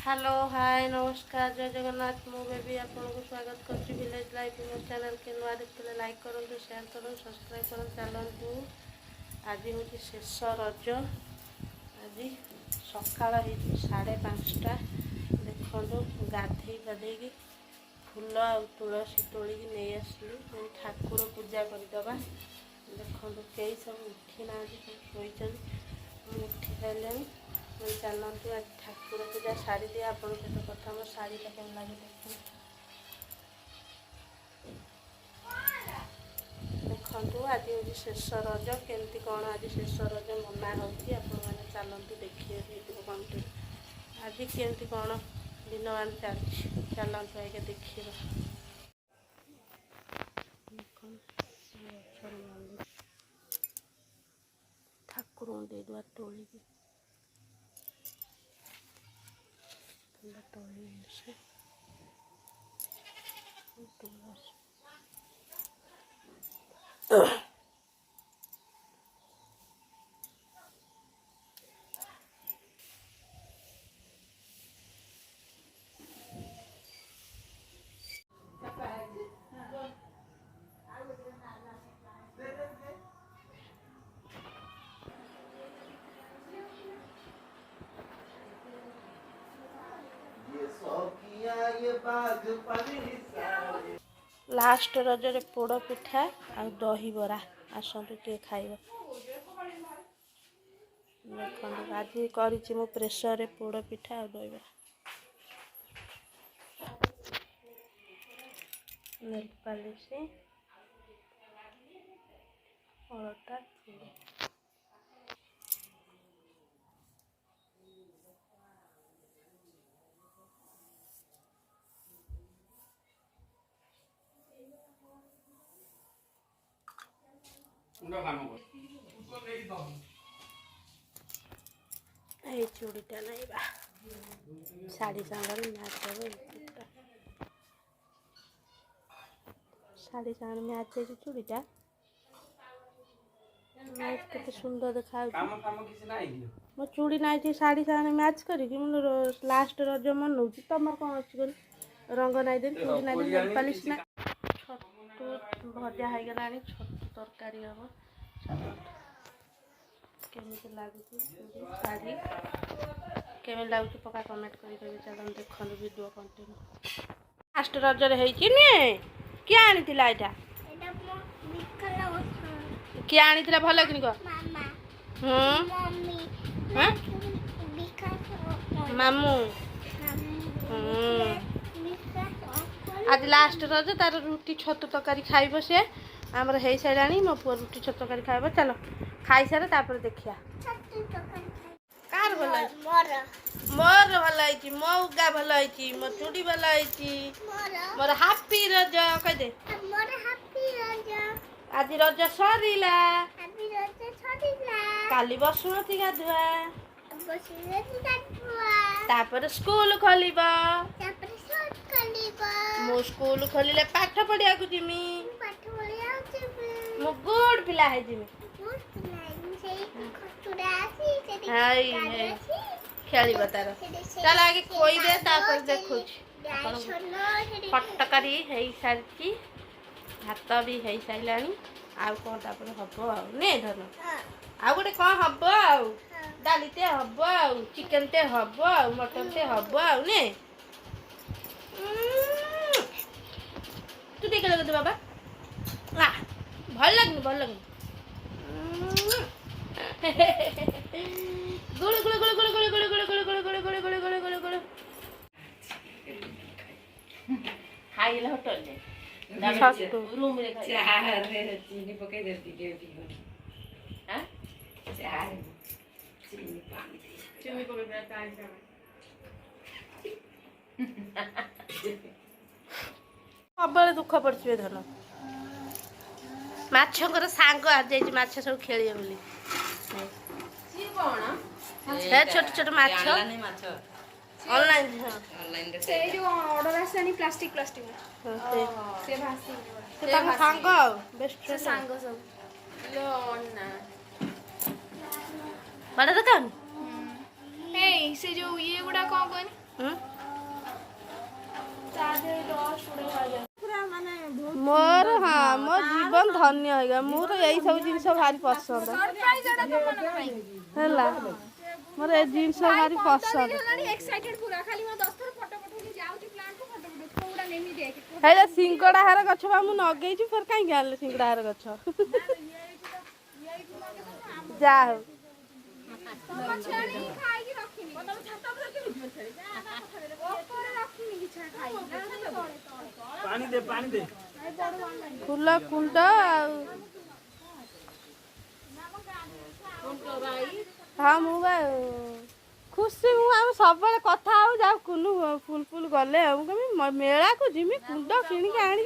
hello hi नमस्कार जय जगन्नाथ मु बेबी आपको स्वागत कर विलेज लाइफ मो चैनल के नुआ देखते लाइक करूँ शेयर करूँ सब्सक्राइब करूँ चलतु आज हूँ शेष रज आज सकाल 5:30 देखो गाधे गाधे फूल आ तुलसी तोलिकी नहीं आसली ठाकुर पूजा करदे देखो कई सब उठी ना शोचन उठी सारे चलतु आज ठाकुर पूजा सारी दिए आप सहित कथा मो शाढ़ीटा कम लगे देखु आज हूँ शेष रज केमती कौन आज शेष रज मना होती चलतु देखिए कंटिन्यू आज केमती कौन दिन मान चलती चलतु आगे देखिए ठाकुर दे दुआ तोलिकी तुलसी लास्ट रजरे पोड़ पिठा आ दही बरा आसतु किए खाइब देखो आज करी मो प्रेसर पोड़ पिठा आ दही बरा नेल पालिश अलता चूड़ीटा नहीं बा शाड़ी सांगे मैच हम शाड़ी सांगे मैच है चूड़ीटा मैच के सुंदर देखा मो चूड़ी नाई शाड़ी सांगे मैच करी लास्ट रज मनौ तुम कौन अच्छी रंग नाई दे चूड़ी नाई दे पालिश ना छतु भजा हो गला छतु तरकारी हम केमी लगुच शाढ़ी केमी लगुच पक्का कमेंट करेंगे चलो देखो वीडियो कंटिन्यू लास्ट रजरे नुहे किए आनी यहाँ किए आनी भल कि मामू आज लास्ट रज तार रुटी छतु तरकारी खाइब सी आमर हो सारे मो पुआ रुटी छतु तरकारी खाइब चलो खाई सारे तापर देखिया कार भल मोर भल मो उगा भल मो चूड़ी भल मोर हापी रज कहीदे आज रज सरीला काली बसुमती गाधुआ तापर स्कूल खोल मो स्कूल खोलिले पाठ पढ़िया को जिमी मो गुड पिला है जिमी खेल तार चल आगे कोई दे तापर देखु फटकारी हो सारी भात भी हो सारा आउ कौन तापर हम आने धन आउ गोटे कौन हम आउ डालीते हम आउ चिकेन टे हम आउ मटन टे हम आउ ने तू देख लगे बाबा भल लगनी गुड़ गुड़ गुड़ गुड़ गुड़ गुड़ गुड़ गुड़ गुड़ गुड़ गुड़ गुड़ गुड़ गुड़ गुड़ खाइले होटल रूम रे चार रे चीनी पके देती के हां चार चीनी पानी चीनी पके दे टाइम सबले दुख पड़े धन माछर सांग आ जाइए माछ सब खेलिए बोली छोट छोट माछ ऑनलाइन से जो ऑर्डर आसानी प्लास्टिक प्लास्टिक से भासी से ताको सांग बेस्ट फ्रेंड सांग सब लो ना बड़ा दुकान ए से जो ये गुडा कौन कोनी मोर हाँ मो जीवन धन्य होगा मोर यही सब जिनस भारी पसंद है मोर ए जिनस भारी पसंद है सिंगड़ा हार गछ बा मु नगेई फिर कहीं आनले सिंगड़ा हार गछ जा हो पानी दे फूल कुंड हाँ मु खुशी सब कथा जा कुनु फुल फुल गले मेला को जिमी कुंड किणिक आनी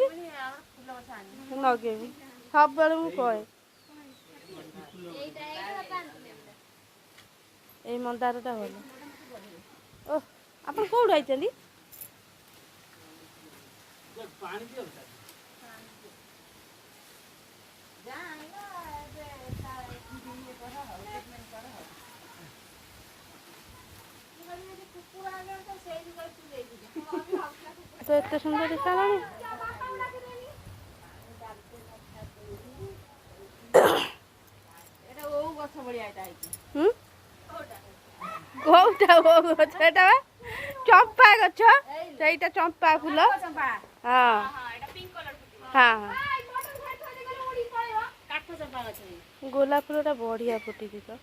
नगेबी सब बेले मु कहे এই মন্দারটা হলো ও আপন কোউড আইছেন पानी दियो তো এত সুন্দর দেখালানি এটা ও গছ বড়িয়া এটা আইছে কোউটা ও গছ এটা চম্পা গছ সেইটা চম্পা ফুল হ্যাঁ হ্যাঁ গোলাপ ফুলটা বড়িয়া ফুটিছি তো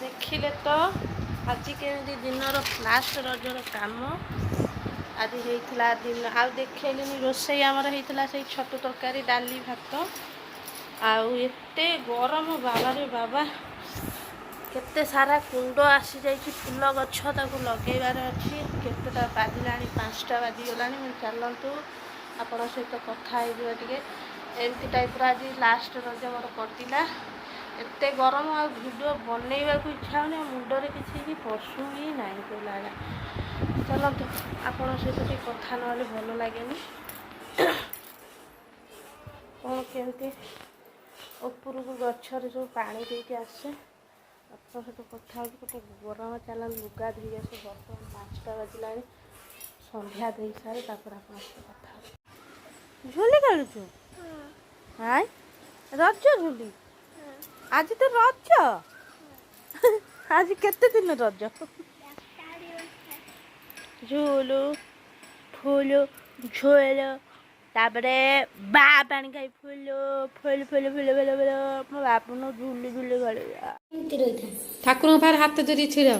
ଦେଖିଲେ ତ ଆଜି କେମିତି ଦିନର ଲାଷ୍ଟ ରଜର କାମ ଆଜି ହେଇଥିଲା ଦିନ ଆଉ ଦେଖେଇଲିନି ରୋଷେଇ ଆମର ହେଇଥିଲା ସେଇ ଛତୁ ତରକାରୀ ଡାଲି ଭାତ ଆଉ ଏତେ ଗରମ ବାବାରେ ବାବା କେତେ ସାରା କୁଣ୍ଡ ଆସିଯାଇଛି ଫୁଲ ଗଛ ତାକୁ ଲଗେଇବାର ଅଛି କେତେଟା ବାଜିଲାଣି 5ଟା ବାଜିଗଲାଣି ମୁଁ ଚାଲନ୍ତୁ ଆପଣଙ୍କ ସହିତ କଥା ହେଇଯିବା ଟିକେ ଏମିତି ଟାଇପ୍ର ଆଜି ଲାଷ୍ଟ ରଜ ମୋର କଟିଲା ଏତେ ଗରମ ଆଉ ଭିଡ଼ିଓ ବନେଇବାକୁ ଇଚ୍ଛା ହେଉନି ମୁଣ୍ଡରେ କିଛି ବି ପଶୁ ହିଁ ନାହିଁ କହିଲା ଭଳିଆ ଚାଲନ୍ତୁ ଆପଣଙ୍କ ସହିତ ଟିକେ କଥା ନହେଲେ ଭଲ ଲାଗେନି କ'ଣ କେମିତି ଉପରକୁ ଗଛରେ ସବୁ ପାଣି ଦେଇକି ଆସେ ଆପଣଙ୍କ ସହିତ କଥା ହେଉଛି ଗୋଟେ ଗରମ ଚାଲ ଲୁଗା ଧୋଇ ଆସେ ବର୍ତ୍ତମାନ 5ଟା ବାଜିଲାଣି ସନ୍ଧ୍ୟା ଦେଇସାରେ ତାପରେ ଆପଣଙ୍କ ସହିତ କଥା ହେଉଛି ଝୁଲି ଖେଳୁଛୁ ହାଏ ରଜ ଝୁଲି ଆଜି ତ ରଜ ଆଜି କେତେ ଦିନ ରଜ ଝୁଲୁ ଫୁଲ ଝୋଲ ତାପରେ ବା ପାଣି ଖାଇ ଫୁଲ ଫୁଲ ଫୁଲ ଫୁଲ ଫୁଲ ଫୁଲ ମୋ ବାପନ ଝୁଲି ଝୁଲି ଖେଳିବା ଠାକୁରଙ୍କ ପାଖରେ ହାତ ଧରି ଛିଡ଼ା